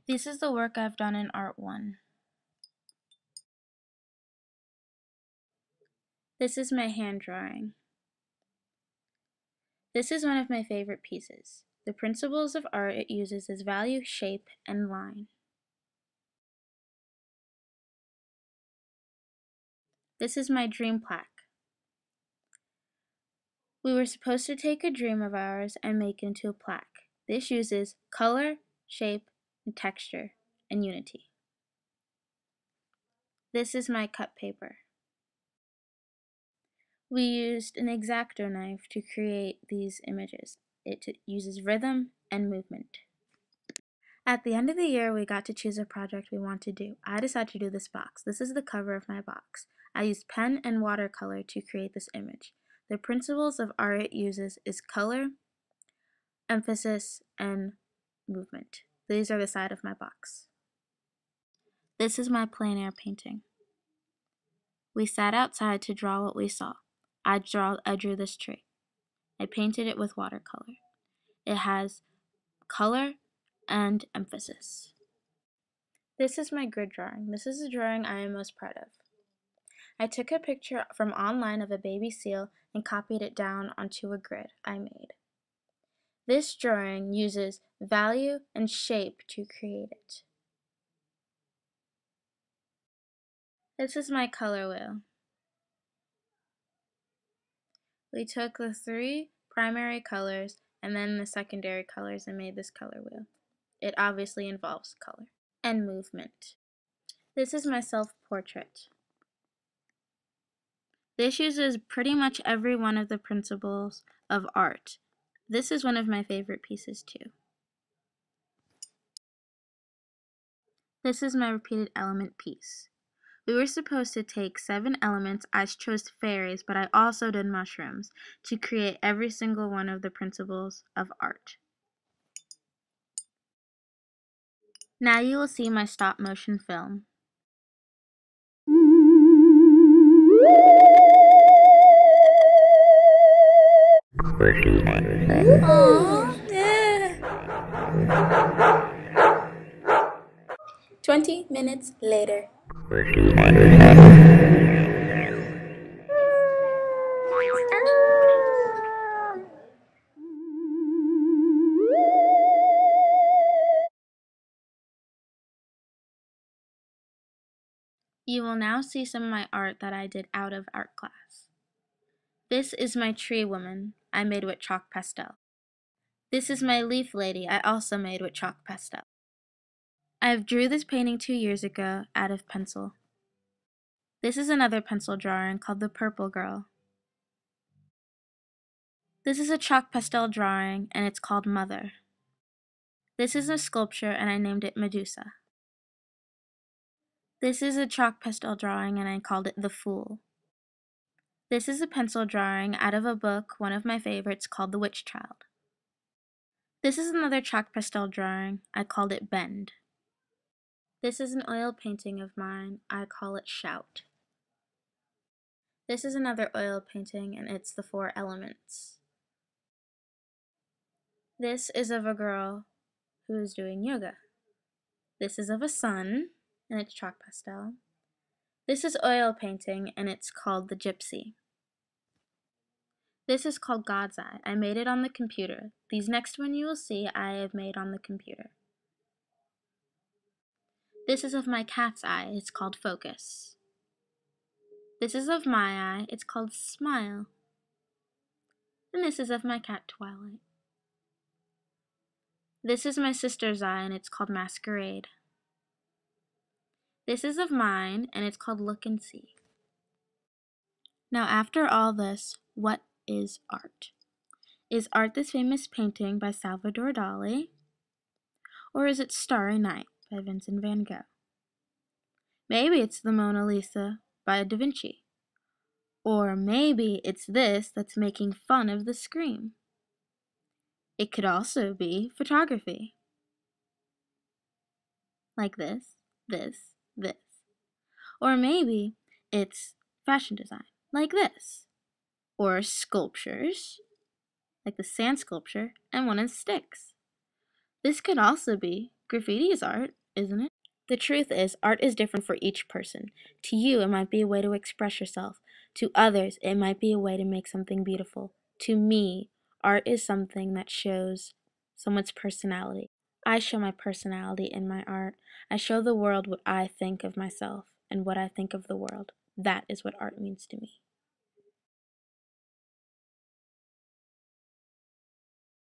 This is the work I've done in Art 1. This is my hand drawing. This is one of my favorite pieces. The principles of art it uses is value, shape, and line. This is my dream plaque. We were supposed to take a dream of ours and make it into a plaque. This uses color, shape, and texture, and unity. This is my cut paper. We used an X-Acto knife to create these images. It uses rhythm and movement. At the end of the year, we got to choose a project we want to do. I decided to do this box. This is the cover of my box. I used pen and watercolor to create this image. The principles of art it uses is color, emphasis, and movement. These are the side of my box. This is my plein air painting. We sat outside to draw what we saw. I drew this tree. I painted it with watercolor. It has color and emphasis. This is my grid drawing. This is a drawing I am most proud of. I took a picture from online of a baby seal and copied it down onto a grid I made. This drawing uses value and shape to create it. This is my color wheel. We took the 3 primary colors and then the secondary colors and made this color wheel. It obviously involves color and movement. This is my self-portrait. This uses pretty much every one of the principles of art. This is one of my favorite pieces too. This is my repeated element piece. We were supposed to take 7 elements. I chose fairies, but I also did mushrooms to create every single one of the principles of art. Now you will see my stop motion film. Aww. Yeah. 20 minutes later. You will now see some of my art that I did out of art class. This is my tree woman I made with chalk pastel. This is my leaf lady I also made with chalk pastel. I drew this painting 2 years ago out of pencil. This is another pencil drawing called The Purple Girl. This is a chalk pastel drawing and it's called Mother. This is a sculpture and I named it Medusa. This is a chalk pastel drawing and I called it The Fool. This is a pencil drawing out of a book, one of my favorites, called The Witch Child. This is another chalk pastel drawing. I called it Bend. This is an oil painting of mine. I call it Shout. This is another oil painting and it's The 4 Elements. This is of a girl who is doing yoga. This is of a sun and it's chalk pastel. This is oil painting and it's called The Gypsy. This is called God's Eye. I made it on the computer. These next one you will see I have made on the computer. This is of my cat's eye. It's called Focus. This is of my eye. It's called Smile. And this is of my cat Twilight. This is my sister's eye and it's called Masquerade. This is of mine and it's called Look and See. Now after all this, what is art? Is art this famous painting by Salvador Dali? Or is it Starry Night by Vincent van Gogh? Maybe it's the Mona Lisa by Da Vinci. Or maybe it's this that's making fun of the scream. It could also be photography. Like this, this, this. Or maybe it's fashion design, like this. Or sculptures, like the sand sculpture and one of the sticks. This could also be Graffiti is art, isn't it? The truth is, art is different for each person. To you, it might be a way to express yourself. To others, it might be a way to make something beautiful. To me, art is something that shows someone's personality. I show my personality in my art. I show the world what I think of myself and what I think of the world. That is what art means to me.